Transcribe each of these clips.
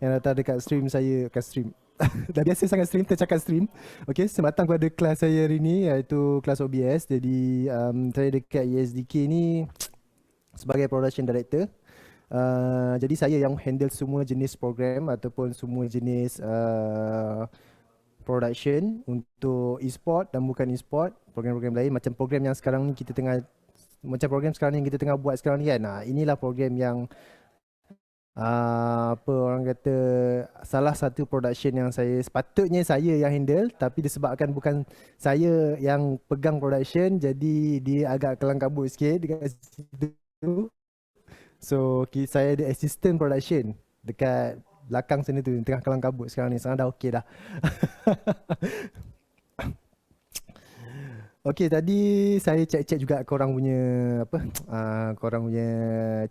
yang datang dekat stream saya, kat stream. Dah biasa sangat stream, tercakap stream. Okay, selamat datang pada kelas saya hari ni, iaitu kelas OBS. Jadi saya dekat ESDK ni sebagai production director. Jadi saya yang handle semua jenis program ataupun semua jenis production untuk e-sport dan bukan e-sport, program-program lain macam program yang sekarang ni kita tengah macam program sekarang ni yang kita tengah buat sekarang ni kan. Inilah program yang apa orang kata salah satu production yang sepatutnya saya yang handle, tapi disebabkan bukan saya yang pegang production, jadi dia agak kelang kabut sikit dekat situ. So saya ada assistant production dekat belakang sana tu, tengah kelang kabut sekarang ni. Sekarang dah okey dah. Okey, tadi saya cek-cek juga korang punya apa, korang punya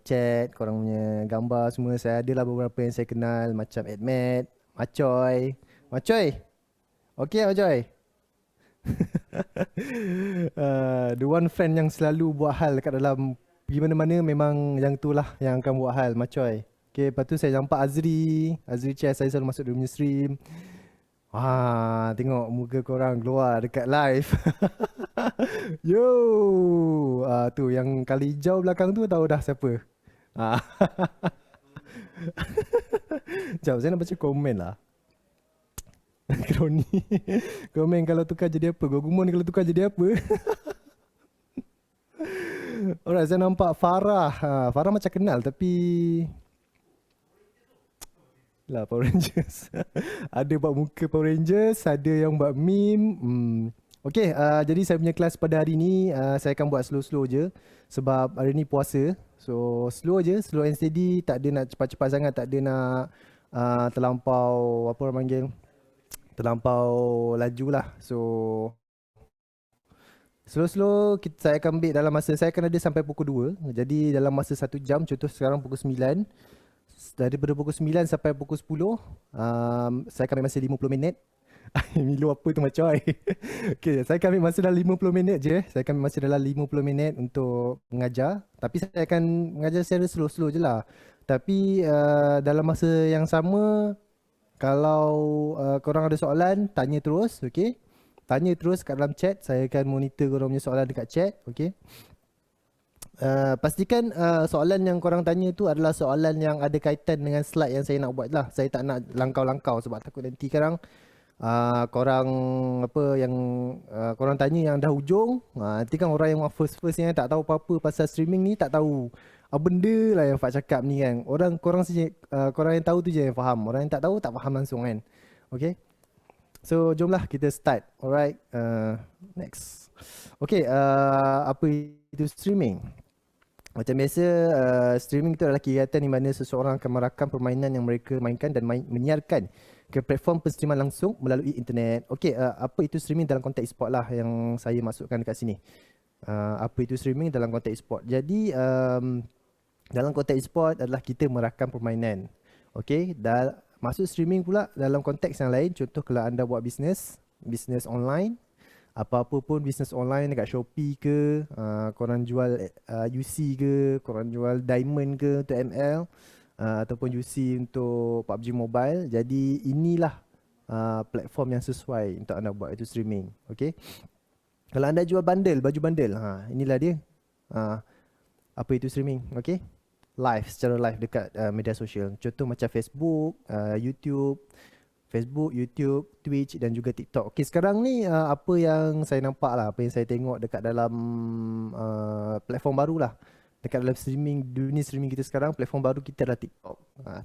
chat, korang punya gambar semua. Saya adalah beberapa yang saya kenal macam Edmat, Macoy. Macoy, okey Macoy. The one friend yang selalu buat hal dekat dalam pergi mana-mana, memang yang tu lah yang akan buat hal, Macoy. Okay, lepas tu saya nampak Azri Chess, saya selalu masuk dia punya stream. Tengok muka korang keluar dekat live. Yo, tu yang kali hijau belakang tu tahu dah siapa. Ah. Sekejap, saya nak baca komen lah. Kroni. Komen kalau tukar jadi apa? Gogumon kalau tukar jadi apa? Alright, saya nampak Farah. Farah macam kenal tapi lah Power Rangers. Ada buat muka Power Rangers, ada yang buat meme. Okay, jadi saya punya kelas pada hari ni saya akan buat slow-slow je sebab hari ni puasa. So slow je, slow and steady, tak ada nak cepat-cepat sangat, tak ada nak terlampau apa orang panggil, terlampau laju lah. So slow-slow saya akan ambil dalam masa, saya akan ada sampai pukul 2. Jadi dalam masa 1 jam, contoh sekarang pukul 9, daripada pukul 9 sampai pukul 10, saya akan ambil masa 50 minit. Milo apa tu macam Okay, saya akan ambil masa dalam 50 minit je. Saya akan ambil masa dalam 50 minit untuk mengajar. Tapi saya akan mengajar secara slow-slow je lah. Tapi dalam masa yang sama, kalau korang ada soalan, tanya terus, okay? Tanya terus kat dalam chat. Saya akan monitor korang punya soalan dekat chat, okay? Pastikan soalan yang korang tanya tu adalah soalan yang ada kaitan dengan slide yang saya nak buat lah. Saya tak nak langkau-langkau sebab takut nanti sekarang korang apa yang korang tanya yang dah hujung, nanti kan orang yang first yang tak tahu apa-apa pasal streaming ni, tak tahu apa benda lah yang Fak cakap ni kan. Korang saja, korang yang tahu tu je yang faham. Orang yang tak tahu tak faham langsung kan. Okay, so jomlah kita start. Alright, next. Okay, apa itu streaming? Macam biasa, streaming itu adalah kegiatan di mana seseorang akan merakam permainan yang mereka mainkan dan menyiarkan ke platform penstriman langsung melalui internet. Okey, apa itu streaming dalam konteks e-sport lah yang saya masukkan dekat sini. Apa itu streaming dalam konteks e-sport? Jadi, dalam konteks e-sport adalah kita merakam permainan. Okey, masuk streaming pula dalam konteks yang lain. Contoh kalau anda buat bisnes online, apa-apa pun bisnes online dekat Shopee ke, korang jual UC ke, korang jual diamond ke untuk ML, ataupun UC untuk PUBG Mobile. Jadi inilah platform yang sesuai untuk anda buat itu streaming. Okay, kalau anda jual bundle, baju bundle, inilah dia. Apa itu streaming? Okay, live, secara live dekat media sosial. Contoh macam Facebook, YouTube, Twitch dan juga TikTok. Okey, sekarang ni apa yang saya nampak lah, apa yang saya tengok dekat dalam platform baru lah. Dekat dalam dunia streaming kita sekarang, platform baru kita adalah TikTok.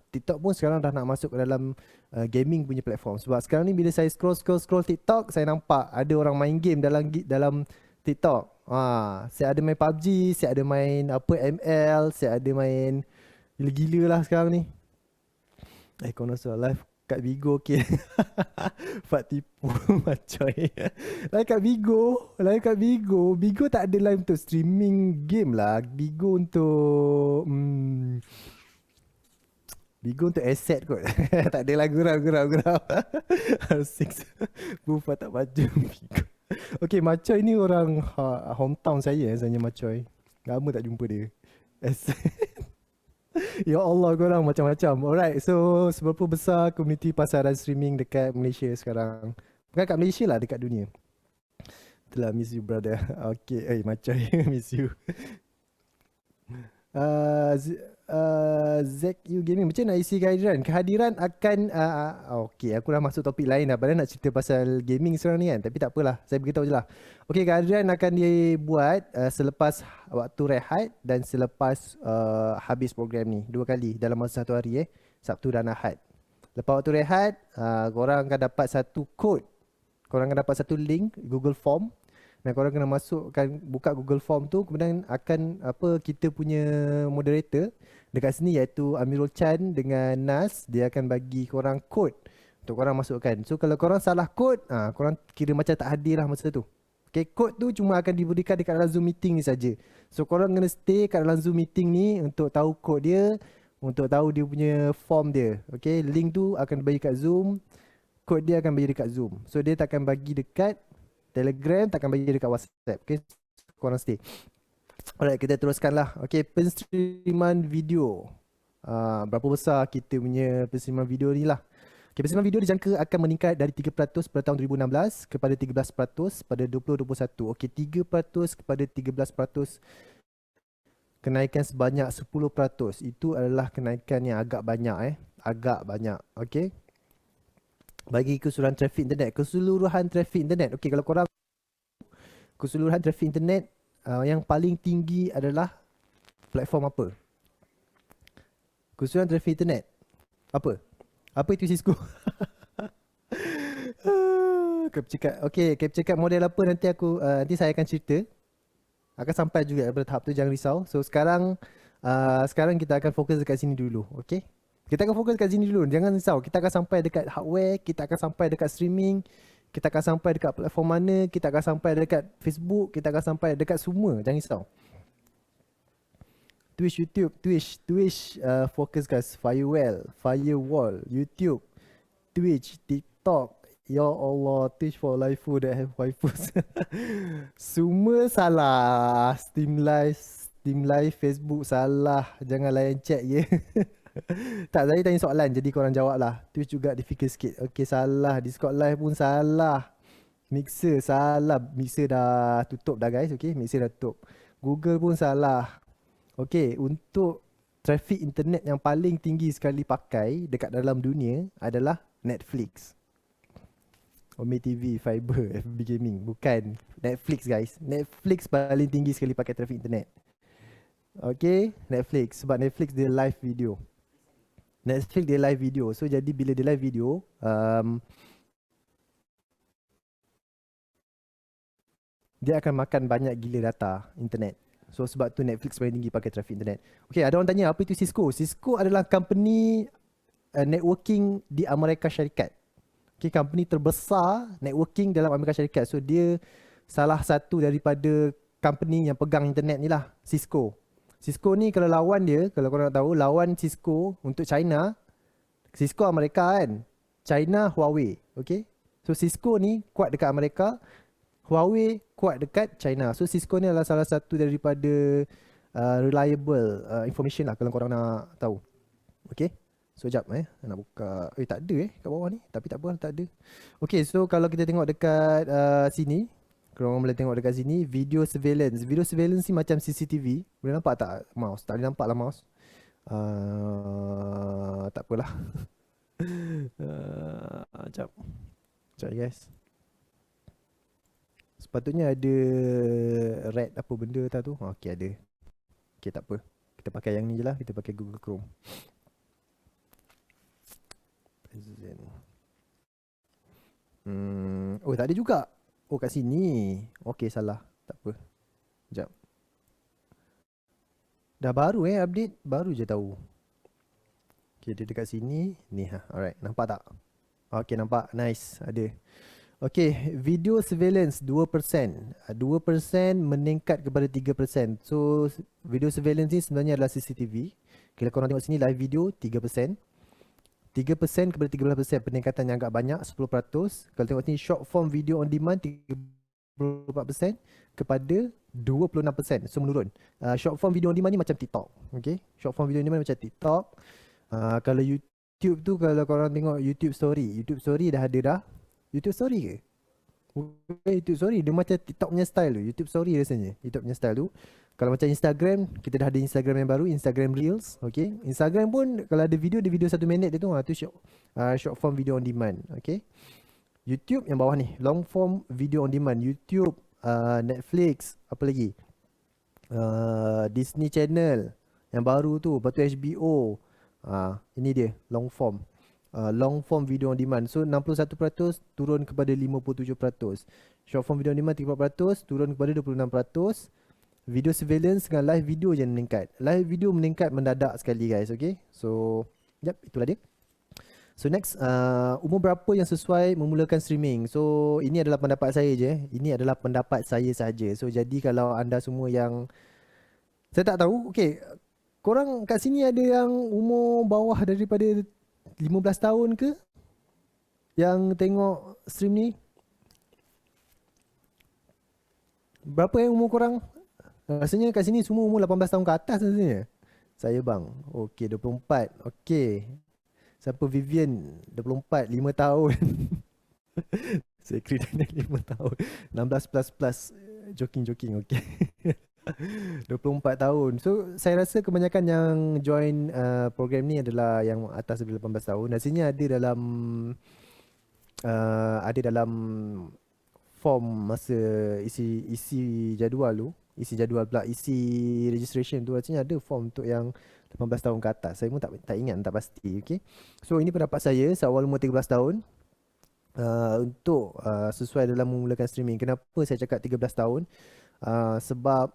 TikTok pun sekarang dah nak masuk ke dalam gaming punya platform. Sebab sekarang ni bila saya scroll TikTok, saya nampak ada orang main game dalam TikTok. Saya ada main PUBG, saya ada main apa ML, saya ada main gila-gila lah sekarang ni. Kau nak soal live kat Bigo okey. Fak tipu Macoy. Live kat Bigo. Bigo tak ada live untuk streaming game lah. Bigo untuk Bigo untuk asset kot. Tak ada lah, gurau. Six Bufa tak baca Bigo. Okay, Macoy ni orang hometown saya sebenarnya. Macoy lama tak jumpa dia. Asset. Ya Allah, korang macam-macam. Alright, so seberapa besar komuniti pasaran streaming dekat Malaysia sekarang? Bukan kat Malaysia lah, dekat dunia. Itulah, miss you brother. Okay, macam miss you. ZQ Gaming, macam nak isi kehadiran? Kehadiran akan okay, aku dah masuk topik lain dah. Padahal nak cerita pasal gaming sekarang ni kan. Tapi tak apalah, saya beritahu je lah. Okay, kehadiran akan dibuat selepas waktu rehat dan selepas habis program ni. 2 kali dalam masa 1 hari Sabtu dan Ahad. Lepas waktu rehat, korang akan dapat satu kod. Korang akan dapat satu link Google Form. Dan korang kena masukkan, buka Google Form tu, kemudian akan kita punya moderator dekat sini iaitu Amirul Chan dengan Nas, dia akan bagi korang kod untuk korang masukkan. So kalau korang salah kod, korang kira macam tak hadir lah masa tu. Okay, kod tu cuma akan diberikan dekat dalam Zoom meeting ni saja. So korang kena stay kat dalam Zoom meeting ni untuk tahu kod dia, untuk tahu dia punya form dia. Okay, link tu akan bagi kat Zoom, kod dia akan bagi dekat Zoom. So dia tak akan bagi dekat Telegram, takkan bagi dekat WhatsApp. Okay, korang stay. Alright, kita teruskan lah. Okay, penstreaman video. Berapa besar kita punya penstreaman video ni lah. Okay, penstreaman video dijangka akan meningkat dari 3% pada tahun 2016 kepada 13% pada 2021. Okay, 3% kepada 13%. Kenaikan sebanyak 10%. Itu adalah kenaikan yang agak banyak Agak banyak. Okay. Bagi keseluruhan trafik internet. Keseluruhan trafik internet. Okey, kalau korang keseluruhan trafik internet yang paling tinggi adalah platform apa? Keseluruhan trafik internet. Apa? Apa itu Cisco? Capture card. Okey, capture card model apa nanti saya akan cerita. Akan sampai juga pada tahap tu, jangan risau. So sekarang kita akan fokus dekat sini dulu. Okey? Kita akan fokus kat sini dulu. Jangan risau. Kita akan sampai dekat hardware. Kita akan sampai dekat streaming. Kita akan sampai dekat platform mana. Kita akan sampai dekat Facebook. Kita akan sampai dekat semua. Jangan risau. Twitch, YouTube. Twitch fokus guys. Firewall. YouTube. Twitch. TikTok. Ya Allah. Twitch for live food that have waifus. Semua salah. Steam Live. Facebook salah. Jangan layan chat je. Tak, saya tanya soalan jadi korang jawab lah. Twitch juga difficult sikit. Okay, salah. Discord live pun salah. Mixer salah. Mixer dah tutup dah guys. Okay, Mixer dah tutup. Google pun salah. Okay, untuk traffic internet yang paling tinggi sekali pakai dekat dalam dunia adalah Netflix. Ome TV, Fiber, FB Gaming. Bukan. Netflix guys. Netflix paling tinggi sekali pakai traffic internet. Okay, Netflix. Sebab Netflix dia live video. Netflix dia live video. So jadi bila dia live video, dia akan makan banyak gila data internet. So sebab tu Netflix paling tinggi pakai trafik internet. Okay, ada orang tanya apa itu Cisco? Cisco adalah company networking di Amerika Syarikat. Okay, company terbesar networking dalam Amerika Syarikat. So dia salah satu daripada company yang pegang internet ni lah, Cisco. Cisco ni kalau lawan dia, kalau korang nak tahu, lawan Cisco untuk China, Cisco Amerika kan, China Huawei, okay. So Cisco ni kuat dekat Amerika, Huawei kuat dekat China. So Cisco ni adalah salah satu daripada reliable information lah kalau korang nak tahu. Okay. So sekejap nak buka, tak ada kat bawah ni, tapi tak apa, tak ada. Okay, so kalau kita tengok dekat sini, korang boleh tengok dekat sini, video surveillance. Video surveillance ni macam CCTV. Boleh nampak tak mouse? Tak boleh nampak lah mouse. Tak apalah. Sekejap. Sekejap guys. Sepatutnya ada red apa benda tak tu. Okay, ada. Okay, tak apa. Kita pakai yang ni je lah. Kita pakai Google Chrome. Present. Oh, tak ada juga. Oh, kat sini. Okay, salah. Tak apa. Sekejap. Dah baru update. Baru je tahu. Okay, dia dekat sini. Ni alright. Nampak tak? Okay, nampak. Nice. Ada. Okay, video surveillance 2%. 2% meningkat kepada 3%. So, video surveillance ni sebenarnya adalah CCTV. Kalau korang tengok sini live video 3%. 3% kepada 13%, peningkatan yang agak banyak, 10%. Kalau tengok sini short form video on demand 13%, 34% kepada 26%. So menurun. Short form video on demand ni macam TikTok. Okay. Short form video on demand macam TikTok. Kalau YouTube tu, kalau korang tengok YouTube story. YouTube story dah ada dah. YouTube story ke? Bukan YouTube story. Dia macam TikTok punya style tu. YouTube story rasanya. YouTube punya style tu. Kalau macam Instagram, kita dah ada Instagram yang baru. Instagram Reels. Okay. Instagram pun kalau ada video 1 minit dia tu. Tu short form video on demand. Okay. YouTube yang bawah ni, long form video on demand. YouTube, Netflix, apa lagi, Disney Channel yang baru tu, lepas tu HBO. Ini dia long form, long form video on demand. So 61% turun kepada 57%. Short form video on demand 34% turun kepada 26%. Video surveillance dengan live video je meningkat. Live video meningkat mendadak sekali guys. Okay. So itulah dia. So next, umur berapa yang sesuai memulakan streaming? So ini adalah pendapat saya je. Ini adalah pendapat saya saja. So jadi kalau anda semua yang, saya tak tahu. Okay, korang kat sini ada yang umur bawah daripada 15 tahun ke yang tengok stream ni? Berapa yang umur korang? Rasanya kat sini semua umur 18 tahun ke atas rasanya. Saya bang. Okay, 24. Okay. Siapa Vivian 24, 5 tahun. Saya kira dengan 5 tahun. 16 plus. Joking, okay. 24 tahun. So saya rasa kebanyakan yang join program ni adalah yang atas dari 18 tahun. Rasanya ada dalam form masa isi jadual tu. Isi registration tu rasanya ada form untuk yang 18 tahun ke atas. Saya pun tak ingat, tak pasti. Okay. So ini pendapat saya seawal umur 13 tahun. Untuk sesuai dalam memulakan streaming. Kenapa saya cakap 13 tahun? Sebab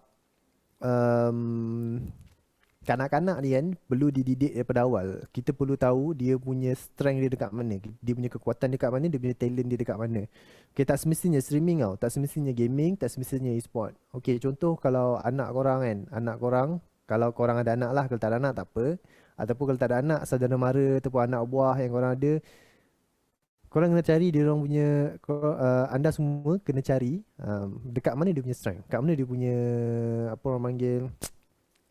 kanak-kanak ni kan perlu dididik daripada awal. Kita perlu tahu dia punya strength dia dekat mana, dia punya kekuatan dekat mana, dia punya talent dia dekat mana. Okay, tak semestinya streaming tau, tak semestinya gaming, tak semestinya e-sport. Okay, contoh kalau anak korang kan, kalau korang ada anak lah, kalau tak ada anak tak apa. Ataupun kalau tak ada anak, saudara mara ataupun anak buah yang korang ada, korang kena cari dia orang punya, anda semua kena cari dekat mana dia punya strength, kat mana dia punya, apa orang panggil,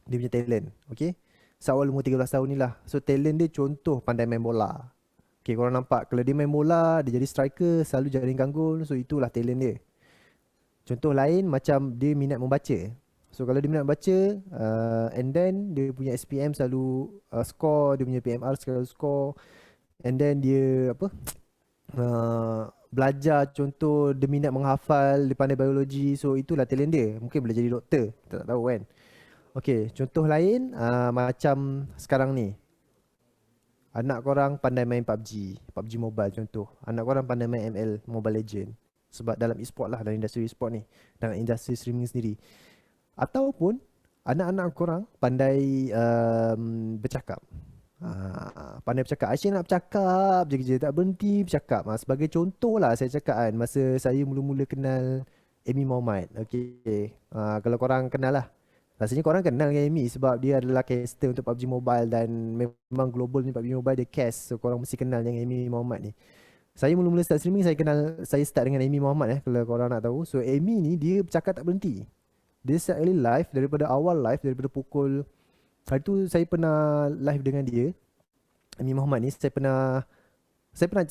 dia punya talent. Okay, seawal umur 13 tahun ni lah. So talent dia contoh pandai main bola. Okay, korang nampak kalau dia main bola, dia jadi striker, selalu jaringkan gol. So itulah talent dia. Contoh lain macam dia minat membaca. So kalau dia minat membaca, and then dia punya SPM selalu score, dia punya PMR selalu score. And then dia belajar, contoh dia minat menghafal, dia pandai biologi. So itulah talent dia. Mungkin boleh jadi doktor, kita tak tahu kan. Okay, contoh lain macam sekarang ni, anak korang pandai main PUBG Mobile contoh. Anak korang pandai main ML, Mobile Legend. Sebab dalam e-sport lah, dalam industri e-sport ni, dalam industri streaming sendiri. Ataupun anak-anak korang pandai bercakap. Pandai bercakap. Asyik nak bercakap je, tak berhenti bercakap. Sebagai contoh lah saya cakap kan, masa saya mula-mula kenal Amy Mohamad. Okay, kalau korang kenal lah, rasanya korang kenal dengan Amy sebab dia adalah caster untuk PUBG Mobile dan memang global ni PUBG Mobile dia cast. So korang mesti kenal dengan Amy Mohamad ni. Saya mula-mula start streaming, saya start dengan Amy Mohamad kalau korang nak tahu. So Amy ni dia bercakap tak berhenti. Dia start early live daripada awal live, daripada pukul, hari tu saya pernah live dengan dia, Amy Mohamad ni. Saya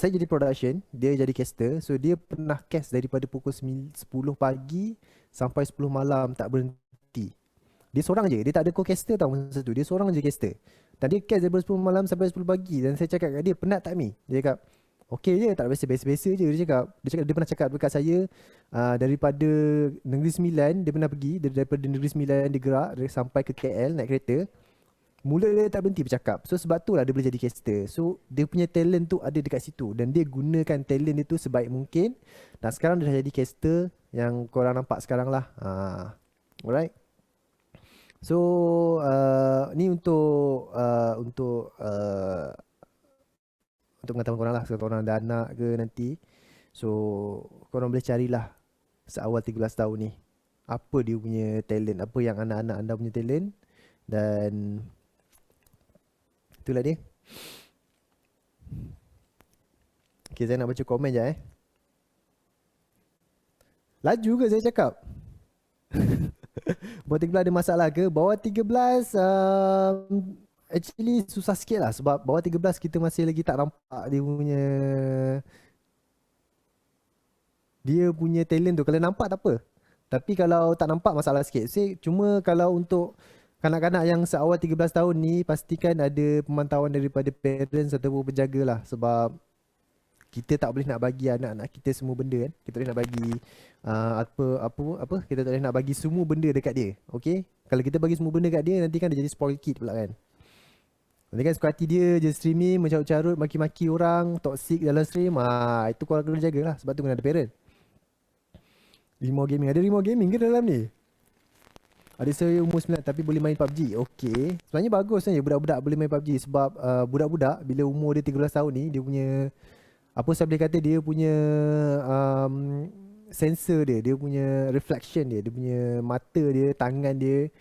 jadi production, dia jadi caster. So dia pernah cast daripada pukul 10 pagi sampai 10 malam tak berhenti. Dia seorang je, dia tak ada co-caster tau masa tu. Dia seorang je caster. Dan dia cast daripada 10 malam sampai 10 pagi. Dan saya cakap kat dia, penat tak Mi? Dia cakap, okey je, tak biasa-biasa je. Dia pernah cakap dekat saya, daripada Negeri Sembilan, dia pernah pergi, daripada Negeri Sembilan dia gerak sampai ke KL naik kereta. Mula dia tak berhenti bercakap. So sebab tu lah dia boleh jadi caster. So dia punya talent tu ada dekat situ. Dan dia gunakan talent dia tu sebaik mungkin. Dan sekarang dia dah jadi caster yang korang nampak sekarang lah. Alright. So ni untuk pengetahuan korang lah. Kalau korang ada anak ke nanti, so korang boleh carilah seawal 13 tahun ni apa dia punya talent, apa yang anak-anak anda punya talent. Dan itulah dia. Okay, saya nak baca komen je Laju ke saya cakap? Bawah 13 ada masalah ke? Bawah 13 actually susah sikit lah. Sebab bawah 13 kita masih lagi tak nampak dia punya talent tu. Kalau nampak tak apa. Tapi kalau tak nampak masalah sikit. Cuma kalau untuk kanak-kanak yang seawal 13 tahun ni, pastikan ada pemantauan daripada parents ataupun penjaga lah. Sebab kita tak boleh nak bagi anak-anak kita semua benda kan. Kita tak boleh nak bagi apa kita tak boleh nak bagi semua benda dekat dia. Okay? Kalau kita bagi semua benda dekat dia, nanti kan dia jadi spoil kid pula kan. Nanti kan suka hati dia je streaming, mencarut-carut, maki-maki orang, toxic dalam stream. Itu korang kena jaga lah. Sebab tu kena ada parent. Remote gaming. Ada remote gaming ke dalam ni? Adik saya umur 9 tapi boleh main PUBG. Okey. Sebenarnya bagus sebenarnya budak-budak boleh main PUBG. Sebab budak-budak bila umur dia 13 tahun ni, dia punya, apa saya boleh kata, dia punya um, sensor dia, dia punya reflection dia punya mata dia, tangan dia,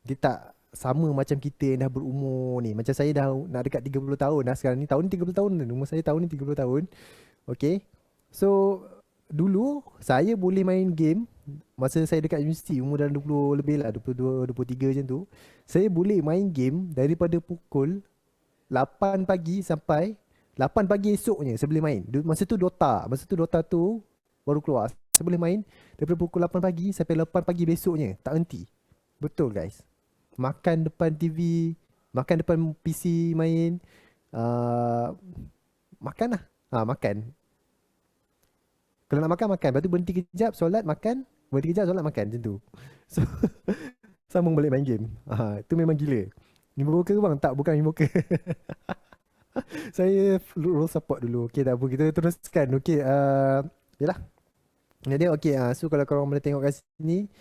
dia tak sama macam kita yang dah berumur ni. Macam saya dah nak dekat 30 tahun dah sekarang ni. Tahun ni 30 tahun dah. Umur saya tahun ni 30 tahun. Okay. So dulu saya boleh main game masa saya dekat universiti, umur dalam 20 lebih lah, 22, 23 macam tu. Saya boleh main game daripada pukul 8 pagi sampai 8 pagi esoknya saya boleh main. Masa tu Dota tu baru keluar. Saya boleh main daripada pukul 8 pagi sampai 8 pagi besoknya. Tak henti. Betul guys. Makan depan TV, makan depan PC main. Makan lah. Makan. Kalau nak makan, makan. Lepas tu berhenti kejap, solat, makan. Berhenti kejap, solat, makan. Macam tu. So, sambung balik main game. Itu memang gila. Mimoka ke bang? Tak, bukan Mimoka. Saya role support dulu. Okay, tak apa. Kita teruskan. Okay, yalah. Jadi, okay. So, kalau korang boleh tengok kat sini,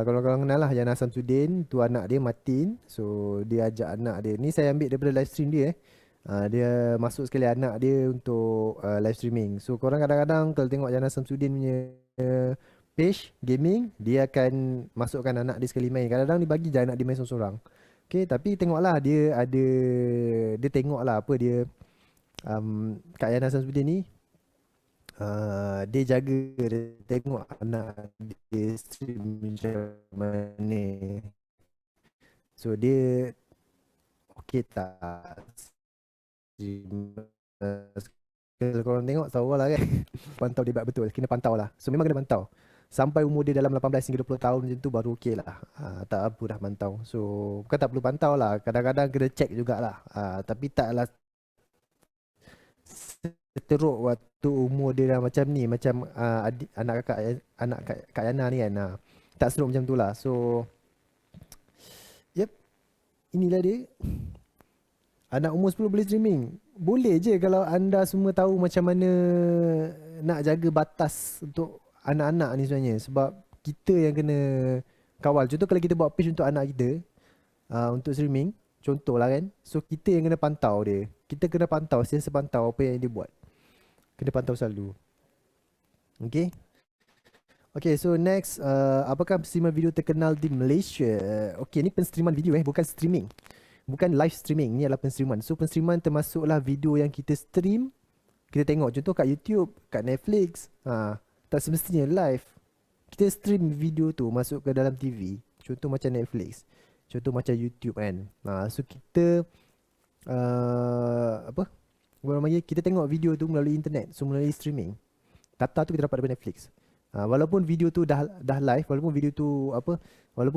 kalau korang kenal lah Yana Samsudin, tu anak dia Martin. So, dia ajak anak dia. Ni saya ambil daripada live stream dia. Dia masuk sekali anak dia untuk live streaming. So korang kadang-kadang kalau tengok Yana Samsudin punya page gaming, dia akan masukkan anak dia sekali main. Kadang-kadang dia bagi je anak dia main seorang-seorang. Okay, tapi tengoklah dia tengoklah apa dia, Kak Yana Samsudin ni, dia jaga, dia tengok anak dia stream macam mana. So dia okay tak, kalau korang tengok tahu lah kan. Pantau debat betul. Kena pantau lah. So memang kena pantau. Sampai umur dia dalam 18 hingga 20 tahun macam tu baru okey lah. Tak apa dah pantau. So bukan tak perlu pantau lah. Kadang-kadang kena check jugalah. Tapi taklah seteruk waktu umur dia dah macam ni. Macam anak Kak Yana ni kan. Tak seteruk macam tu lah. So yep. Inilah dia. Anak umur 10 boleh streaming. Boleh je kalau anda semua tahu macam mana nak jaga batas untuk anak-anak ni sebenarnya. Sebab kita yang kena kawal. Contoh kalau kita buat page untuk anak kita, untuk streaming, contoh lah kan. So kita yang kena pantau dia. Kita kena pantau, sentiasa pantau apa yang dia buat. Kena pantau selalu. Okay. Okay, so next, apakah penstreaman video terkenal di Malaysia? Okay, ni penstreaman video bukan streaming. Bukan live streaming, ni adalah penstreaman. So penstreaman termasuklah video yang kita stream, kita tengok. Contoh kat YouTube, kat Netflix, tak semestinya live. Kita stream video tu masuk ke dalam TV. Contoh macam Netflix, contoh macam YouTube kan. So kita kita tengok video tu melalui internet. So melalui streaming. Data tu kita dapat daripada Netflix. Walaupun video tu dah live, walaupun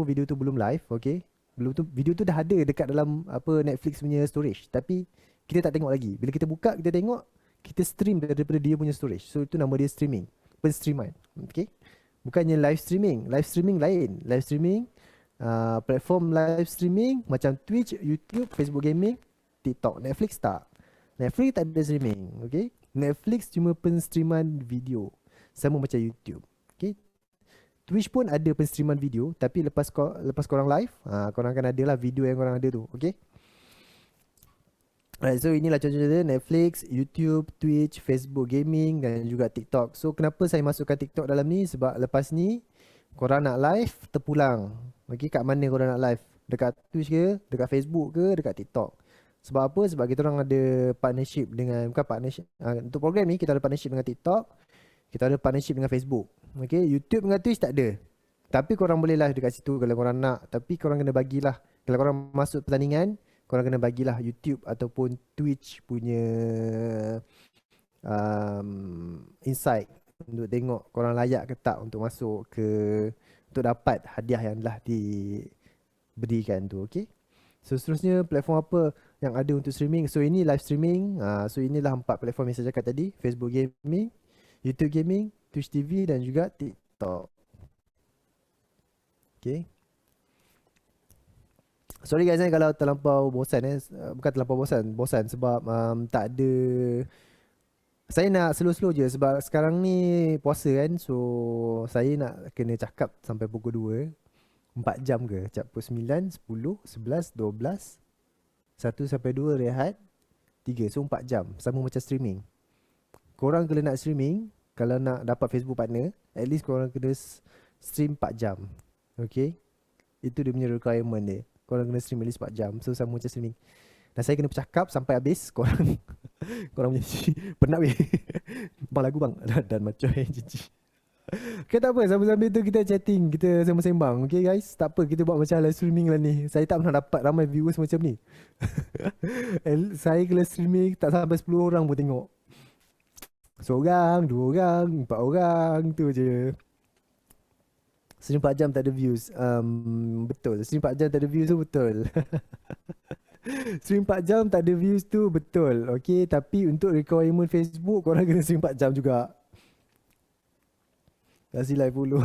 video tu belum live, okay, belum tu video tu dah ada dekat dalam Netflix punya storage, tapi kita tak tengok lagi. Bila kita buka, kita tengok, kita stream daripada dia punya storage. So itu nama dia streaming, penstreaman. Okay, bukannya live streaming. Live streaming lain. Live streaming, platform live streaming macam Twitch, YouTube, Facebook Gaming, TikTok. Netflix tak. Netflix tak ada streaming. Okay, Netflix cuma penstreaman video, sama macam YouTube. Okay, Twitch pun ada penstreaman video, tapi lepas korang live, korang akan ada lah video yang korang ada tu. Okay. Alright, so inilah contoh-contoh Netflix, YouTube, Twitch, Facebook Gaming dan juga TikTok. So kenapa saya masukkan TikTok dalam ni? Sebab lepas ni korang nak live, terpulang. Okay, kat mana korang nak live? Dekat Twitch ke? Dekat Facebook ke? Dekat TikTok? Sebab apa? Sebab kita orang ada partnership dengan, bukan partnership, untuk program ni kita ada partnership dengan TikTok. Kita ada partnership dengan Facebook. Okay, YouTube dengan Twitch tak ada. Tapi korang boleh lah dekat situ kalau korang nak. Tapi korang kena bagilah. Kalau korang masuk pertandingan, korang kena bagilah YouTube ataupun Twitch punya insight untuk tengok korang layak ke tak untuk masuk ke, untuk dapat hadiah yang telah diberikan tu. Okay. So seterusnya platform apa yang ada untuk streaming? So ini live streaming. So inilah 4 platform yang saya cakap tadi. Facebook Gaming, YouTube Gaming, Twitch TV dan juga TikTok. Okay. Sorry guys kalau terlampau bosan bukan terlampau bosan sebab tak ada. Saya nak slow-slow je sebab sekarang ni puasa kan. So saya nak kena cakap sampai pukul 2. 4 jam ke? Cakap pukul 9, 10, 11, 12, 1 sampai 2 rehat, 3. So 4 jam. Sama macam streaming. Korang kalau nak streaming, kalau nak dapat Facebook partner, at least korang kena stream 4 jam. Okay. Itu dia punya requirement dia. Korang kena stream at least 4 jam. So sama macam streaming. Dan saya kena bercakap sampai habis. Korang korang punya penat weh. Bang lagu bang. Dan macam cici. Okay, tak apa, sambil-sambil tu kita chatting, kita sembang-sembang. Okay guys, tak apa, kita buat macam live streaming lah ni. Saya tak pernah dapat ramai viewers macam ni. Saya kalau streaming tak sampai 10 orang pun tengok. Seorang, 2 orang, 4 orang, tu je. Stream 4 jam tak ada views. Betul, stream 4 jam tak ada views tu betul. Stream 4 jam tak ada views tu betul. Okay, tapi untuk requirement Facebook, korang kena stream 4 jam juga. Kasih like follow.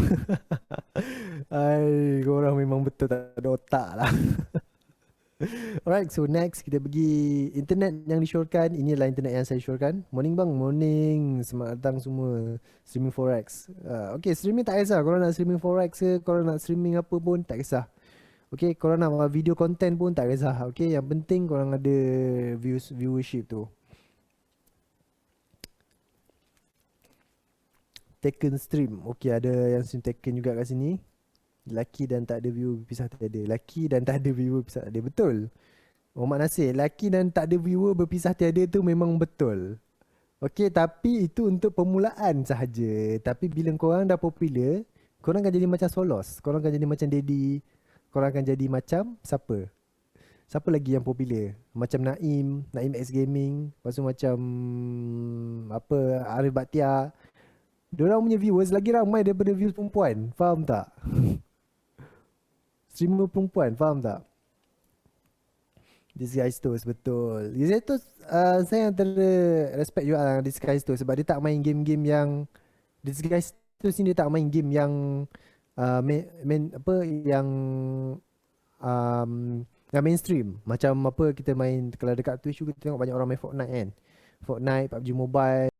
Ay, korang memang betul tak ada otak lah. Alright, so next kita pergi internet yang disyorkan. Inilah internet yang saya syorkan. Morning bang, morning. Selamat datang semua. Streaming Forex. Okay, streaming tak kisah. Korang nak streaming Forex ke, korang nak streaming apa pun tak kisah. Okay, korang nak video content pun tak kisah. Okay, yang penting korang ada viewership tu. Taken stream. Okay, ada yang stream Taken juga kat sini. Laki dan tak ada viewer berpisah tiada. Laki dan tak ada viewer berpisah tiada. Betul. Muhammad Nasir, laki dan tak ada viewer berpisah tiada tu memang betul. Okay, tapi itu untuk permulaan sahaja. Tapi bila korang dah popular, korang akan jadi macam Solos. Korang akan jadi macam Daddy. Korang akan jadi macam siapa? Siapa lagi yang popular? Macam Naim X Gaming. Lepas tu macam apa, Arif Bakhtiar. Diorang punya viewers lagi ramai daripada views perempuan. Faham tak? Streamer perempuan, faham tak? Disguise Toast, betul. Disguise Toast, saya antara respect juga lah Disguise Toast sebab dia tak main game-game yang Disguise Toast ni dia tak main game yang apa yang yang mainstream. Macam apa kita main kalau dekat Twitch kita tengok banyak orang main Fortnite kan. Fortnite, PUBG Mobile.